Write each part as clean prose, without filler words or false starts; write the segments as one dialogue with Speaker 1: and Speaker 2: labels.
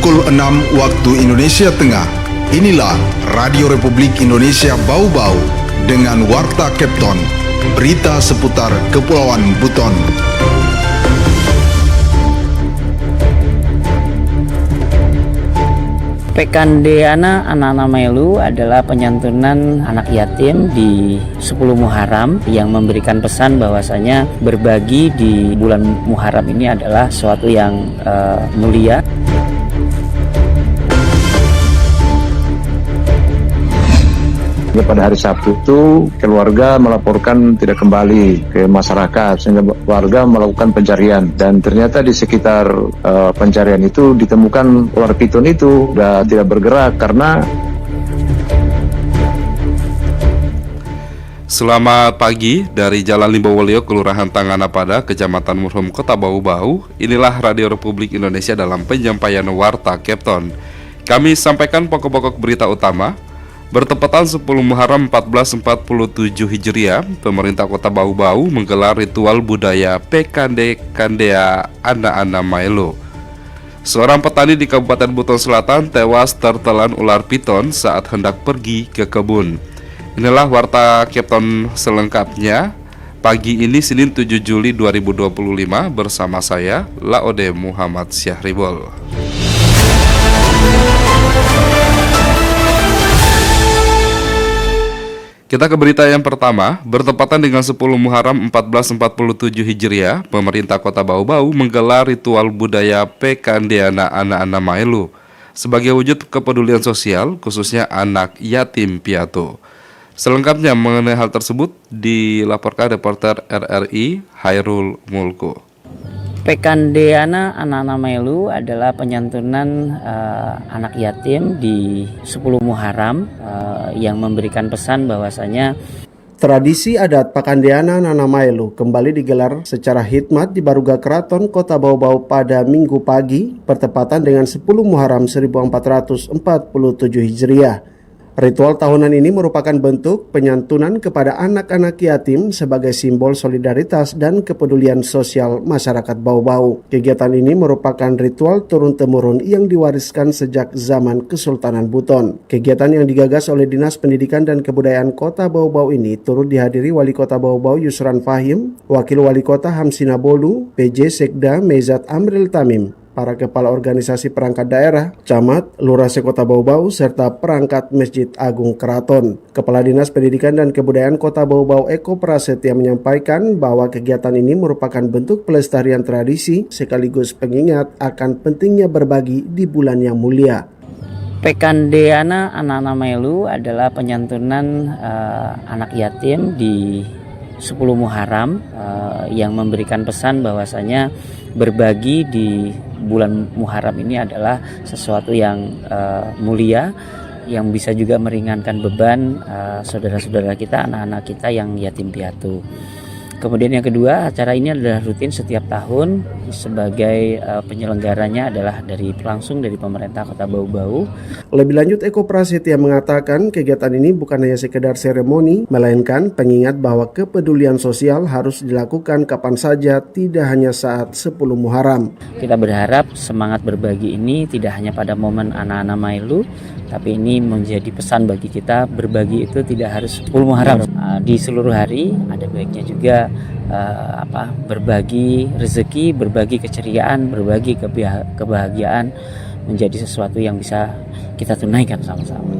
Speaker 1: Pukul 6 waktu Indonesia Tengah. Inilah Radio Republik Indonesia Bau-Bau dengan Warta Kepton, berita seputar Kepulauan Buton.
Speaker 2: Pekandeana Anak-Anak Melu adalah penyantunan anak yatim di 10 Muharram yang memberikan pesan bahwasanya berbagi di bulan Muharram ini adalah suatu yang mulia.
Speaker 3: Pada hari Sabtu itu keluarga melaporkan tidak kembali ke masyarakat sehingga warga melakukan pencarian dan ternyata di sekitar pencarian itu ditemukan ular piton itu sudah tidak bergerak karena.
Speaker 4: Selamat pagi dari Jalan Limbowolio, Kelurahan Tanganapada, Kecamatan Murhum, Kota Bau-Bau. Inilah Radio Republik Indonesia dalam penyampaian Warta Kepton. Kami sampaikan pokok-pokok berita utama. Bertepatan 10 Muharram 1447 Hijriah, pemerintah Kota Bau-Bau menggelar ritual budaya Pekandea Anak-Anak Melu. Seorang petani di Kabupaten Buton Selatan tewas tertelan ular piton saat hendak pergi ke kebun. Inilah Warta Kepton selengkapnya pagi ini Senin 7 Juli 2025 bersama saya Laode Muhammad Syahribol. Kita ke berita yang pertama. Bertepatan dengan 10 Muharram 1447 Hijriah, pemerintah Kota Bau-Bau menggelar ritual budaya Pekandeana Anak-Anak Melu sebagai wujud kepedulian sosial khususnya anak yatim piatu. Selengkapnya mengenai hal tersebut dilaporkan reporter RRI Hairul Mulku.
Speaker 2: Pekandeana Anak-Anak Melu adalah penyantunan anak yatim di 10 Muharram yang memberikan pesan bahwasanya
Speaker 5: tradisi adat Pekandeana Anak-Anak Melu kembali digelar secara hikmat di Baruga Keraton Kota Bau-Bau pada Minggu pagi bertepatan dengan 10 Muharram 1447 Hijriah. Ritual tahunan ini merupakan bentuk penyantunan kepada anak-anak yatim sebagai simbol solidaritas dan kepedulian sosial masyarakat Bau-Bau. Kegiatan ini merupakan ritual turun-temurun yang diwariskan sejak zaman Kesultanan Buton. Kegiatan yang digagas oleh Dinas Pendidikan dan Kebudayaan Kota Bau-Bau ini turut dihadiri Wali Kota Bau-Bau Yusran Fahim, Wakil Wali Kota Hamsina Bolu, PJ Sekda Mezat Amril Tamim, para kepala organisasi perangkat daerah, camat, lurah sekota Bau-Bau, serta perangkat Masjid Agung Keraton. Kepala Dinas Pendidikan dan Kebudayaan Kota Bau-Bau Eko Prasetya menyampaikan bahwa kegiatan ini merupakan bentuk pelestarian tradisi sekaligus pengingat akan pentingnya berbagi di bulan yang mulia.
Speaker 2: Pekandeana Anak-Anak Melu adalah penyantunan anak yatim di 10 Muharram yang memberikan pesan bahwasanya berbagi di bulan Muharram ini adalah sesuatu yang mulia yang bisa juga meringankan beban saudara-saudara kita, anak-anak kita yang yatim piatu. Kemudian yang kedua, acara ini adalah rutin setiap tahun sebagai penyelenggaranya adalah langsung dari pemerintah Kota Bau-Bau.
Speaker 5: Lebih lanjut, Eko Prasetya mengatakan kegiatan ini bukan hanya sekedar seremoni, melainkan pengingat bahwa kepedulian sosial harus dilakukan kapan saja, tidak hanya saat 10 Muharram.
Speaker 2: Kita berharap semangat berbagi ini tidak hanya pada momen anak-anak Melu, tapi ini menjadi pesan bagi kita, berbagi itu tidak harus 10 Muharram. Di seluruh hari ada baiknya juga berbagi rezeki, berbagi keceriaan, berbagi kebahagiaan menjadi sesuatu yang bisa kita tunaikan sama-sama.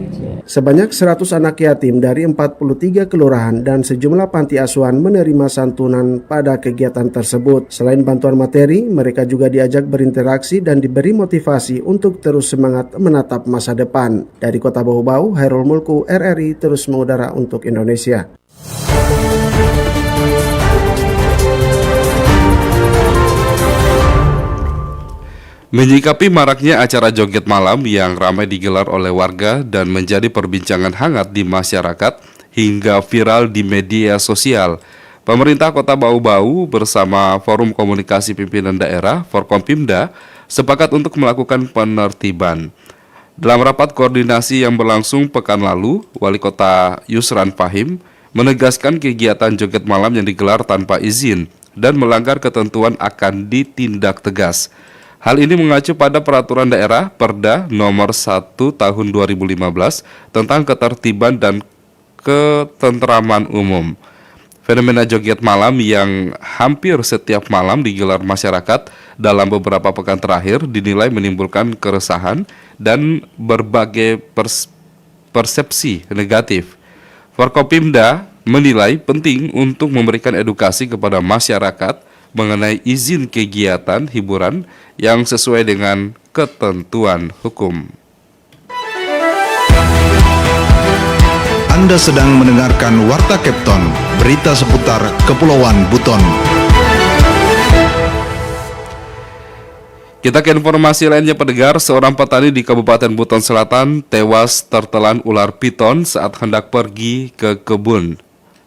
Speaker 5: Sebanyak 100 anak yatim dari 43 kelurahan dan sejumlah panti asuhan menerima santunan pada kegiatan tersebut. Selain bantuan materi, mereka juga diajak berinteraksi dan diberi motivasi untuk terus semangat menatap masa depan. Dari Kota Bau-Bau, Hairul Mulku, RRI terus mengudara untuk Indonesia.
Speaker 4: Menyikapi maraknya acara joget malam yang ramai digelar oleh warga dan menjadi perbincangan hangat di masyarakat hingga viral di media sosial, pemerintah Kota Bau-Bau bersama Forum Komunikasi Pimpinan Daerah Forkompimda sepakat untuk melakukan penertiban. Dalam rapat koordinasi yang berlangsung pekan lalu, Wali Kota Yusran Fahim menegaskan kegiatan joget malam yang digelar tanpa izin dan melanggar ketentuan akan ditindak tegas. Hal ini mengacu pada Peraturan Daerah Perda Nomor 1 Tahun 2015 tentang ketertiban dan ketentraman umum. Fenomena joget malam yang hampir setiap malam digelar masyarakat dalam beberapa pekan terakhir dinilai menimbulkan keresahan dan berbagai persepsi negatif. Forkopimda menilai penting untuk memberikan edukasi kepada masyarakat mengenai izin kegiatan hiburan yang sesuai dengan ketentuan hukum.
Speaker 1: Anda sedang mendengarkan Warta Kepton, berita seputar Kepulauan Buton.
Speaker 4: Kita ke informasi lainnya, pendengar. Seorang petani di Kabupaten Buton Selatan tewas tertelan ular piton saat hendak pergi ke kebun.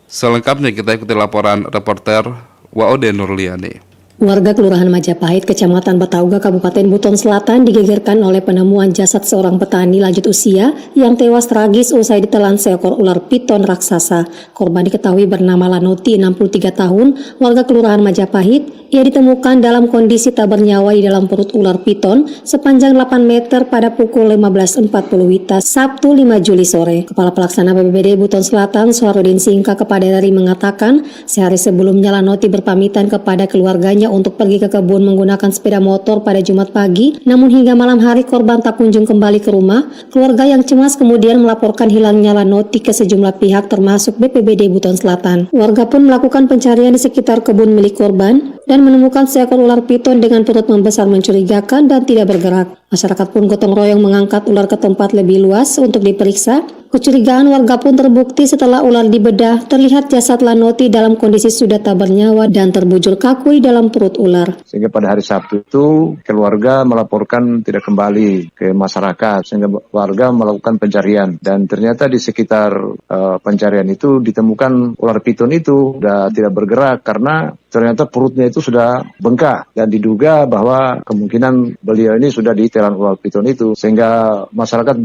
Speaker 4: Selengkapnya kita ikuti laporan reporter Waode Nurliani.
Speaker 6: Warga Kelurahan Majapahit, Kecamatan Batauga, Kabupaten Buton Selatan digegerkan oleh penemuan jasad seorang petani lanjut usia yang tewas tragis usai ditelan seekor ular piton raksasa. Korban diketahui bernama Lanoti, 63 tahun, warga Kelurahan Majapahit. Ia ditemukan dalam kondisi tak bernyawa di dalam perut ular piton sepanjang 8 meter pada pukul 15.40 WITA Sabtu 5 Juli sore. Kepala Pelaksana BPBD Buton Selatan, Suharudin Singka kepada RRI mengatakan, sehari sebelumnya Lanoti berpamitan kepada keluarganya untuk pergi ke kebun menggunakan sepeda motor pada Jumat pagi, namun hingga malam hari korban tak kunjung kembali ke rumah. Keluarga yang cemas kemudian melaporkan hilangnya Lanoti ke sejumlah pihak termasuk BPBD Buton Selatan. Warga pun melakukan pencarian di sekitar kebun milik korban dan menemukan seekor ular piton dengan perut membesar mencurigakan dan tidak bergerak. Masyarakat pun gotong royong mengangkat ular ke tempat lebih luas untuk diperiksa. Kecurigaan warga pun terbukti setelah ular dibedah, terlihat jasad Lanoti dalam kondisi sudah tak bernyawa dan terbujur kaku di dalam perut ular.
Speaker 3: Sehingga pada hari Sabtu itu keluarga melaporkan tidak kembali ke masyarakat, sehingga warga melakukan pencarian. Dan ternyata di sekitar pencarian itu ditemukan ular piton itu sudah tidak bergerak karena ternyata perutnya itu sudah bengkak dan diduga bahwa kemungkinan beliau ini sudah ditelan ular piton itu, sehingga masyarakat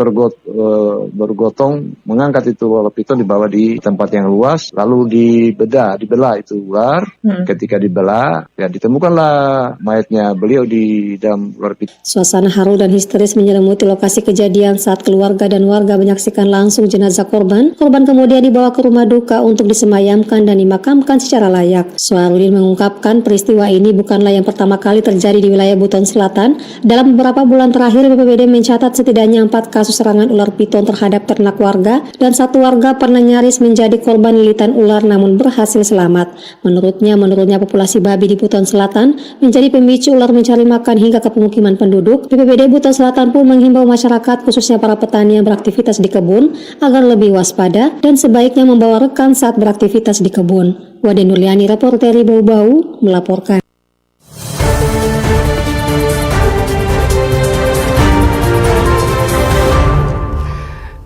Speaker 3: bergotong mengangkat itu ular piton, dibawa di tempat yang luas lalu dibelah itu ular. Ketika dibelah ya ditemukanlah mayatnya beliau di dalam ular piton.
Speaker 6: Suasana haru dan histeris menyelimuti lokasi kejadian saat keluarga dan warga menyaksikan langsung jenazah korban. Korban kemudian dibawa ke rumah duka untuk disemayamkan dan dimakamkan secara layak. Suharudin mengungkapkan peristiwa ini bukanlah yang pertama kali terjadi di wilayah Buton Selatan. Dalam beberapa bulan terakhir BPBD mencatat setidaknya 4 kasus serangan ular piton terhadap ternak warga dan 1 warga pernah nyaris menjadi korban lilitan ular namun berhasil selamat. Menurutnya populasi babi di Buton Selatan menjadi pemicu ular mencari makan hingga ke pemukiman penduduk. BPBD Buton Selatan pun menghimbau masyarakat khususnya para petani yang beraktivitas di kebun agar lebih waspada dan sebaiknya membawa rekan saat beraktivitas di kebun. Waden Nurliani, reporter Bau-Bau, melaporkan.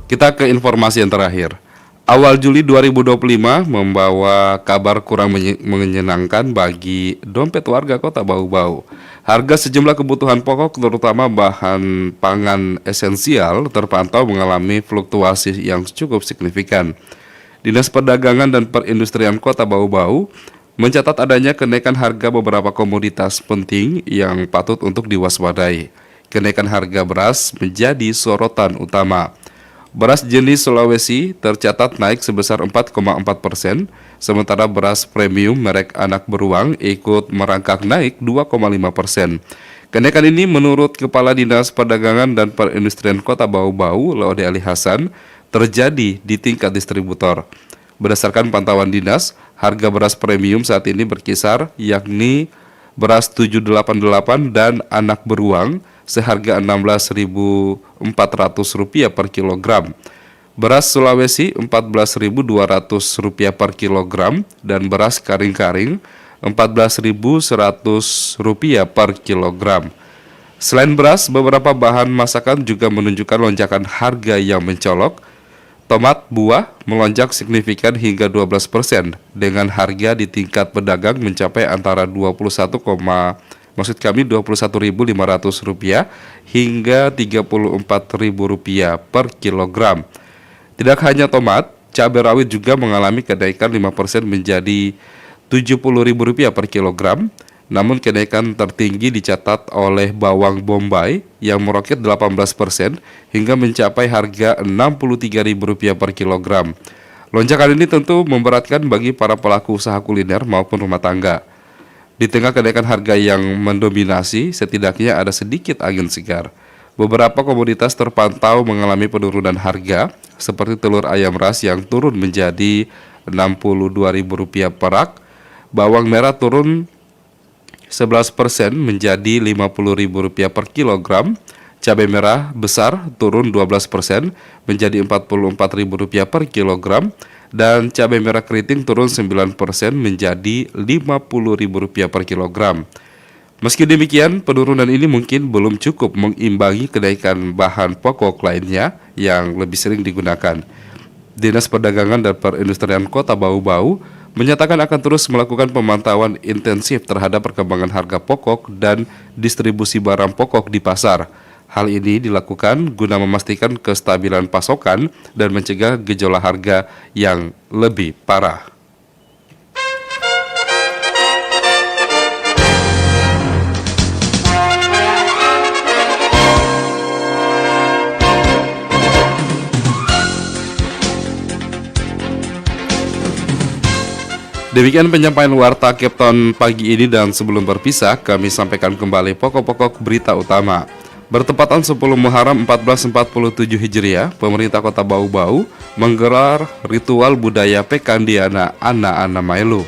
Speaker 4: Kita ke informasi yang terakhir. Awal Juli 2025 membawa kabar kurang menyenangkan bagi dompet warga Kota Bau-Bau. Harga sejumlah kebutuhan pokok terutama bahan pangan esensial terpantau mengalami fluktuasi yang cukup signifikan. Dinas Perdagangan dan Perindustrian Kota Bau-Bau mencatat adanya kenaikan harga beberapa komoditas penting yang patut untuk diwaspadai. Kenaikan harga beras menjadi sorotan utama. Beras jenis Sulawesi tercatat naik sebesar 4,4%, sementara beras premium merek Anak Beruang ikut merangkak naik 2,5%. Kenaikan ini menurut Kepala Dinas Perdagangan dan Perindustrian Kota Bau-Bau, Laode Ali Hasan, terjadi di tingkat distributor. Berdasarkan pantauan dinas, harga beras premium saat ini berkisar yakni beras 788 dan Anak Beruang seharga Rp16.400 per kilogram. Beras Sulawesi Rp14.200 per kilogram dan beras karing-karing Rp14.100 per kilogram. Selain beras, beberapa bahan masakan juga menunjukkan lonjakan harga yang mencolok. Tomat buah melonjak signifikan hingga 12% dengan harga di tingkat pedagang mencapai antara Rp21.500 hingga Rp34.000 per kilogram. Tidak hanya tomat, cabai rawit juga mengalami kenaikan 5% menjadi Rp70.000 per kilogram. Namun kenaikan tertinggi dicatat oleh bawang bombay yang meroket 18% hingga mencapai harga Rp63.000 per kilogram. Lonjakan ini tentu memberatkan bagi para pelaku usaha kuliner maupun rumah tangga. Di tengah kenaikan harga yang mendominasi, setidaknya ada sedikit angin segar. Beberapa komoditas terpantau mengalami penurunan harga, seperti telur ayam ras yang turun menjadi Rp62.000 per rak, bawang merah turun 11% menjadi Rp50.000 per kilogram, cabai merah besar turun 12% menjadi Rp44.000 per kilogram, dan cabai merah keriting turun 9% menjadi Rp50.000 per kilogram. Meski demikian, penurunan ini mungkin belum cukup mengimbangi kenaikan bahan pokok lainnya yang lebih sering digunakan. Dinas Perdagangan dan Perindustrian Kota Bau-Bau menyatakan akan terus melakukan pemantauan intensif terhadap perkembangan harga pokok dan distribusi barang pokok di pasar. Hal ini dilakukan guna memastikan kestabilan pasokan dan mencegah gejolak harga yang lebih parah. Demikian penyampaian Warta Kepton pagi ini, dan sebelum berpisah kami sampaikan kembali pokok-pokok berita utama. Bertepatan 10 Muharram 1447 Hijriah, pemerintah Kota Bau-Bau menggelar ritual budaya Pekandiana Ana Mailu.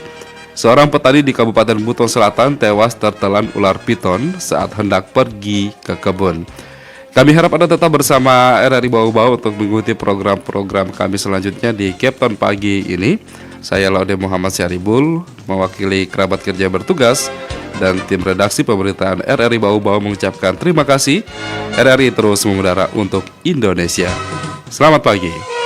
Speaker 4: Seorang petani di Kabupaten Buton Selatan tewas tertelan ular piton saat hendak pergi ke kebun. Kami harap Anda tetap bersama RRI Bau-Bau untuk mengikuti program-program kami selanjutnya di Kepton pagi ini. Saya Laude Muhammad Syaribul, mewakili kerabat kerja bertugas dan tim redaksi pemberitaan RRI Bau-Bau mengucapkan terima kasih. RRI terus mengudara untuk Indonesia. Selamat pagi.